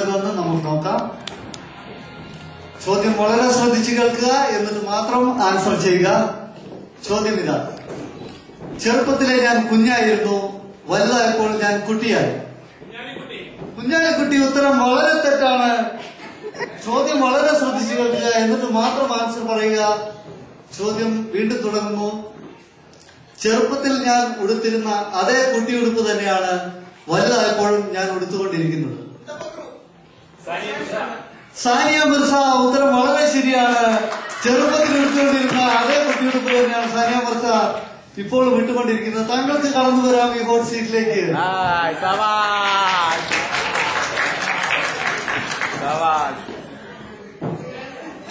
വരുന്നതെന്ന് നമുക്ക് നോക്കാം. ചോദ്യം വളരെ ശ്രദ്ധിച്ചു കേൾക്കുക, എന്നിട്ട് മാത്രം ആൻസർ ചെയ്യുക. ചോദ്യം ഇതാ: ചെറുപ്പത്തിലെ ഞാൻ കുഞ്ഞായിരുന്നു, വലുതായപ്പോൾ ഞാൻ കുട്ടിയായി. കുഞ്ഞാലിക്കുട്ടി. ഉത്തരം വളരെ തെറ്റാണ്. ചോദ്യം വളരെ ശ്രദ്ധിച്ചു കേൾക്കുക, എന്നിട്ട് മാത്രം ആൻസർ പറയുക. ചോദ്യം വീണ്ടും തുടങ്ങുന്നു. ചെറുപ്പത്തിൽ ഞാൻ ഉടുത്തിരുന്ന അതേ കുട്ടിയുടുപ്പ് തന്നെയാണ് വലുതായപ്പോഴും ഞാൻ ഉടുത്തുകൊണ്ടിരിക്കുന്നത്. സാനിയ മിർസ. ഉത്തരം വളരെ ശരിയാണ്. ചെറുപ്പത്തിൽ ഉടുത്തുകൊണ്ടിരുന്ന അതേ കുട്ടിയുടുപ്പ് തന്നെയാണ് സാനിയ മിർസ ഇപ്പോൾ വിട്ടുകൊണ്ടിരിക്കുന്നത്. താങ്കൾക്ക് കടന്നു വരാം ഈ ഹോട്ട് സീറ്റിലേക്ക്.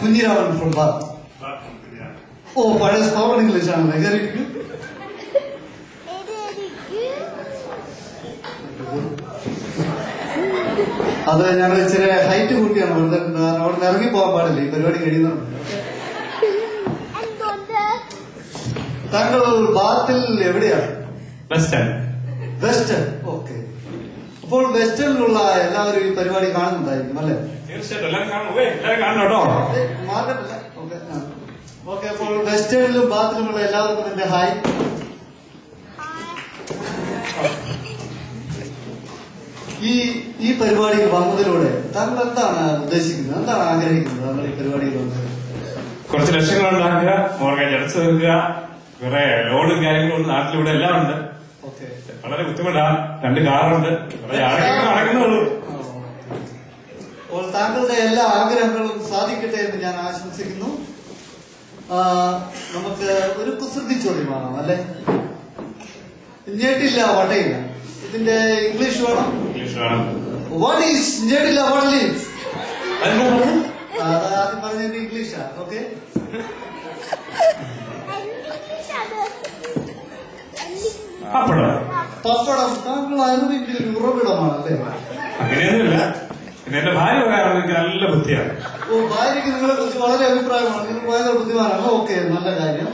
കുഞ്ഞിരാമൻ ഫ്രം ബാത്ത്. ഓ, പഴയ സ്പോക്കൺ ഇംഗ്ലീഷ് ആണ്. അത് ഞങ്ങൾ ഇച്ചിരി ഹൈറ്റ് കൂട്ടിയാണ് അവിടെ നിന്ന് ഇറങ്ങി പോകാൻ പാടില്ല, ഈ പരിപാടി കഴിയുന്നുണ്ട്. താങ്കൾ ബാത്തിൽ എവിടെയാണ്? വെസ്റ്റേൺ. ഓക്കെ. അപ്പോൾ വെസ്റ്റേണിലുള്ള എല്ലാവരും ഈ പരിപാടി കാണുന്നുണ്ടായിരിക്കും അല്ലേ? മാർക്കറ്റല്ല. ഓക്കെ. അപ്പോൾ വെസ്റ്റേണിലും ബാത്തിലുമുള്ള എല്ലാവർക്കും എന്റെ ഹായ്. ഈ പരിപാടിയിൽ വന്നതിലൂടെ താങ്കൾ എന്താണ് ഉദ്ദേശിക്കുന്നത്, എന്താണ് ആഗ്രഹിക്കുന്നത്? താങ്കൾ ഈ പരിപാടിയിൽ വന്നത് കുറച്ച് ലക്ഷങ്ങൾ ഉണ്ടാക്കുക, മോർഗേജ് അടച്ചു തീർക്കുക, കുറെ ലോണും കാര്യങ്ങളും നാട്ടിലൂടെ എല്ലാം ഉണ്ട്. വളരെ ബുദ്ധിമുട്ടാണ്. 2 കാറുണ്ട്, നടക്കുന്നുള്ളൂ. അപ്പോൾ താങ്കളുടെ എല്ലാ ആഗ്രഹങ്ങളും സാധിക്കട്ടെ എന്ന് ഞാൻ ആശംസിക്കുന്നു. നമുക്ക് ഒരു കുസൃതി ചോദ്യമാണ് അല്ലെ? ഞെട്ടില്ല വട്ടയില്ല. ഇതിന്റെ ഇംഗ്ലീഷ് വേണം. വാട്ട് ഈസ് ഞെട്ടില്ല വട്ടലി? ആദ്യം പറഞ്ഞത് ഇംഗ്ലീഷാ. ഓക്കെ. പപ്പടം. താങ്കൾ അറിവിന്റെ ഒരു ഉറവിടമാണല്ലേ? അങ്ങനെയൊന്നുമില്ല. എന്റെ ഭാര്യ പറയാൻ നല്ല ബുദ്ധിയാണ്. ഓ, ഭാര്യയ്ക്ക് നിങ്ങളെ കുറിച്ച് വളരെ അഭിപ്രായമാണ്. നിങ്ങൾ ഭയങ്കര ബുദ്ധിമാനാണ്. ഓക്കെ, നല്ല കാര്യം.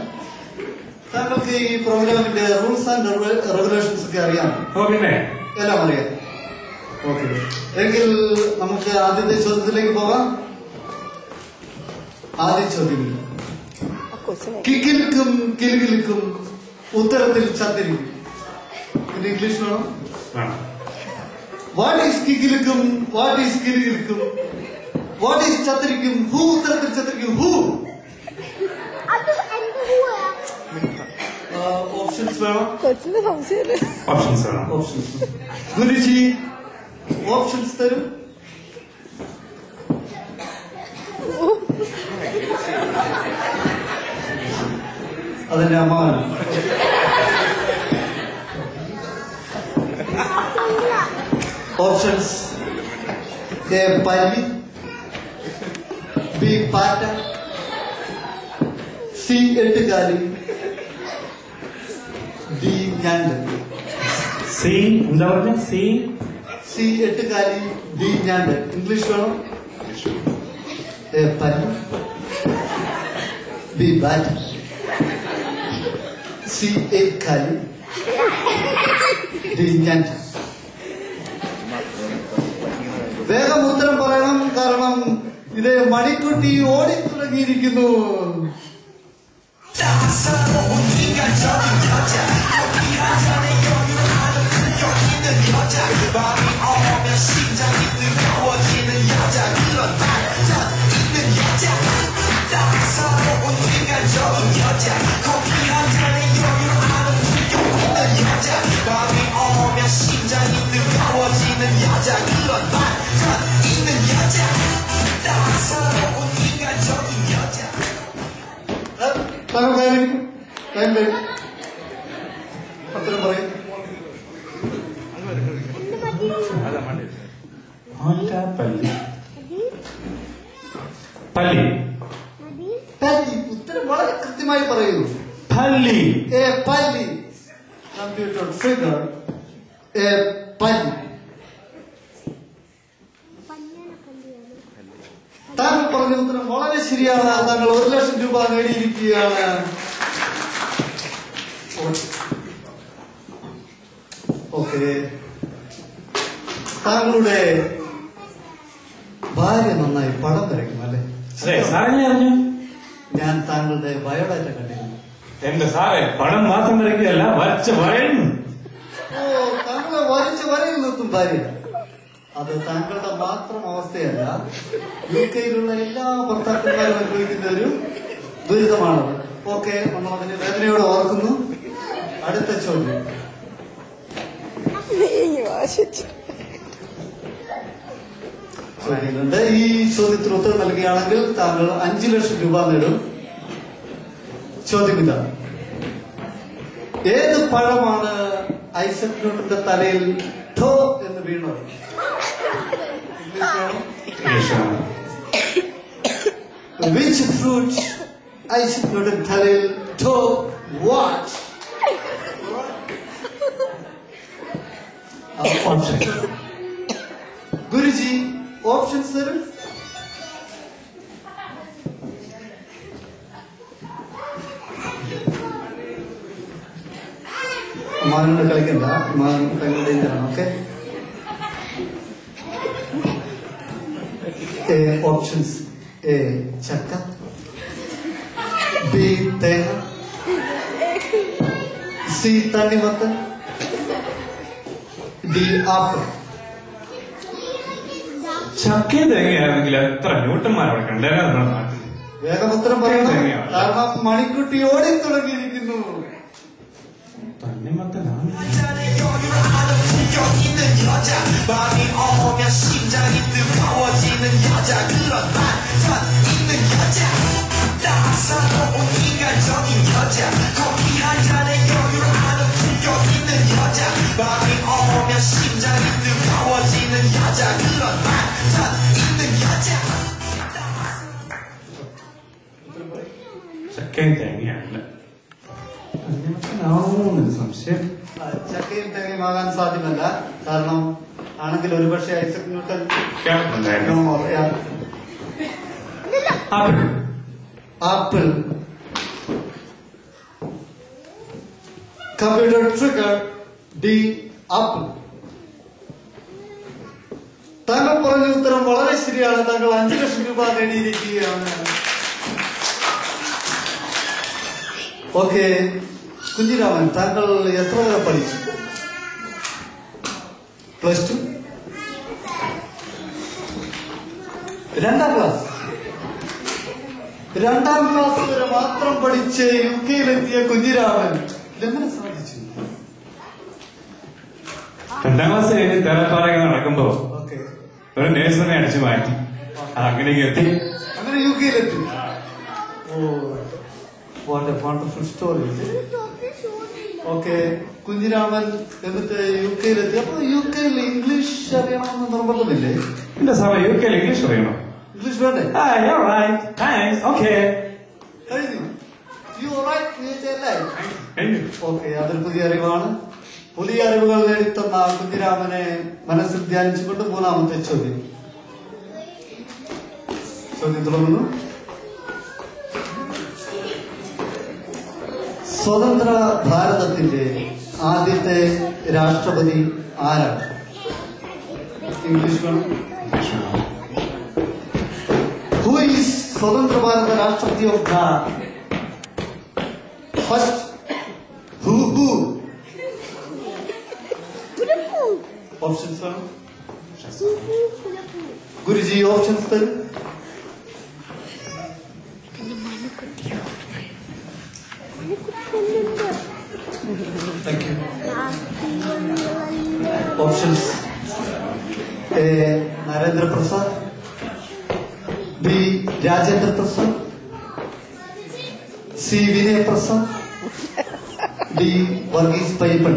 താങ്കൾക്ക് ഈ പ്രോഗ്രാമിന്റെ റൂൾസ് ആൻഡ് റെഗുലേഷൻസ് ഒക്കെ അറിയാം? പിന്നെ എല്ലാം അറിയാം. ഓക്കെ, എങ്കിൽ നമുക്ക് ആദ്യത്തെ ചോദ്യത്തിലേക്ക് പോകാം. ആദ്യ ചോദ്യം: കിക്കിലിക്കും കിലുകിലിക്കും ഉത്തരത്തിൽ ചത്തിരിക്കും. ഇതിന്റെ ഇംഗ്ലീഷ് വേണം. വാട്ട് ഈസ് കിക്കിലിക്കും, വാട്ട് ഈസ് കിലുകിലിക്കും, വാട്ട് ഈസ് ചത്തിരിക്കും, ഹൂ ഉത്തരത്തിൽ ചത്തിരിക്കും, ഹൂ. ഓപ്ഷൻസ് വേണം. ഓപ്ഷൻസ് ഗുരുജി ഓപ്ഷൻസ് തരും. അതെന്റെ അമ്മാണ്. ഓപ്ഷൻസ്: എ പല്ലി, ബി പാറ്റ, സി എട്ടുകാലി, ഡി ഞണ്ട്. സി എന്താ പറഞ്ഞ? സി എട്ടുകാലി, ഡി ഞണ്ട്. ഇംഗ്ലീഷ് വേണം. എ പല്ലി, ബി പാറ്റ, സി എട്ടുകാലി, ഡി ഞണ്ട്. വേഗം ഉത്തരം പറയണം, കാരണം ഇത് മണിക്കുട്ടി ഓടിത്തുടങ്ങിയിരിക്കുന്നു. ഉത്തരം പറയും. പല്ലി. ഉത്തരം വളരെ കൃത്യമായി പറയൂ. പല്ലി. എ പല്ലി. Computer figure. എ പല്ലി. താങ്കൾ പറഞ്ഞ ഉത്തരം വളരെ ശരിയാണ്. താങ്കൾ 1,00,000 രൂപ നേടിയിരിക്കുകയാണ്. ഓക്കെ, താങ്കളുടെ നന്നായി പടം വരയ്ക്കും അല്ലേ? അതെ സാറെങ്ങനെ അറിഞ്ഞു? ഞാൻ താങ്കളുടെ ബയോഡാറ്റ കണ്ടിരുന്നു. എന്റെ സാറേ പടം മാത്രം വരയ്ക്കുകയല്ല, വരച്ച് വരയുന്നു. ഓ, താങ്കളെ വരച്ച് വരയുന്നതും ഭാര്യ. അത് താങ്കളുടെ മാത്രം അവസ്ഥയല്ല, UK എല്ലാ ഭർത്താക്കന്മാരും അനുഭവിക്കുന്ന ഒരു ദുരിതമാണത്. ഓക്കെ, നമ്മൾ അതിനെ വേദനയോടെ ഓർക്കുന്നു. അടുത്ത ചോദ്യം. ചോദ്യങ്ങളുണ്ട്. ഈ ചോദ്യത്തിന് ഉത്തരം നൽകുകയാണെങ്കിൽ താങ്കൾ 5 ലക്ഷം രൂപ നേടും. ചോദ്യം ഇതാണ്: ഏത് പഴമാണ് ഐസക് ന്യൂട്ടന്റെ തലയിൽ ഠോ എന്ന് വീണത്? Which fruit Isaac Newton തലയിൽ ഠോ what? ഗുരുജി ഓപ്ഷൻസ് തരും. മകനോട് കളിക്കണ്ട, മകൻ തങ്ങളുടെ ഇതാണ്. ഓക്കെ, ഓപ്ഷൻസ്: എ ചക്ക, ബി തേങ്ങ, സി തണ്ണിമത്തൻ, ഡി ആപ്പിൾ. ചക്കയും തേങ്ങയായിരുന്നെങ്കിൽ എത്ര ന്യൂട്ടന്മാരവിടെ കണ്ടേനാ നാട്ടിൽ. വേഗം ഉത്തരം പറയണം, കാരണം മണിക്കുട്ടി ഓടി തുടങ്ങിയിരിക്കുന്നു. തണ്ണിമത്തനാണ്. ചക്കയും തേങ്ങയല്ല, തണ്ണിമത്തനാവുമെന്നൊരു സംശയം. ചക്കയും തേങ്ങയുമാകാൻ സാധ്യമല്ല, കാരണം ആണെങ്കിൽ ഒരുപക്ഷെ Isaac Newton apple. Computer trigger D apple. താങ്കൾ പറഞ്ഞ ഉത്തരം വളരെ ശരിയാണ്. താങ്കൾ 5 ലക്ഷം രൂപ നേടിയിരിക്കുകയാണ്. ഓക്കെ, കുഞ്ഞിരാമൻ, താങ്കൾ എത്ര വരെ പഠിച്ചു? +2, 2ാം ക്ലാസ്. 2ാം ക്ലാസ് വരെ മാത്രം പഠിച്ച് UK-യിലെത്തിയ കുഞ്ഞിരാമൻ ഇതെങ്ങനെ സാധിച്ചു? 2ാം ക്ലാസ് കഴിഞ്ഞ് തേരപ്പാറ നടക്കുമ്പോ ഓക്കെ, ഒരു നേഴ്സിനെ അടിച്ചു മാറ്റി, അങ്ങനെയൊക്കെ എത്തി. അങ്ങനെ UK-യിലെത്തി. Oh, what a wonderful story. Okay, Kunhiraman എന്നിട്ട് UK-യിലെത്തി. അപ്പൊ UK-യിൽ ഇംഗ്ലീഷ് അറിയണമെന്ന് നിർബന്ധമില്ലേ? എന്റെ സാറേ UK-യിൽ ഇംഗ്ലീഷ് അറിയണോ? ഇംഗ്ലീഷ് വേണ്ടേ? ഓക്കെ, അതൊരു പുതിയ അറിവാണ്. പുതിയ അറിവുകൾ നേടിത്തന്ന കുഞ്ഞിരാമനെ മനസ്സിൽ ധ്യാനിച്ചുകൊണ്ട് 3ാമത്തെ ചോദ്യം. ചോദ്യം തുടങ്ങുന്നു. സ്വതന്ത്ര ഭാരതത്തിന്റെ ആദ്യത്തെ രാഷ്ട്രപതി ആരാണ്? ഇംഗ്ലീഷ് വേണം. Who is സ്വതന്ത്ര ഭാരത രാഷ്ട്രപതി of Bharat? First who? Options വേണം. ഗുരുജി ഓപ്ഷൻസ് തരും. Thank you. Options: A. Narendra Prasad, B. Rajendra Prasad, C. Vinay Prasad, D. Varghese Paipan.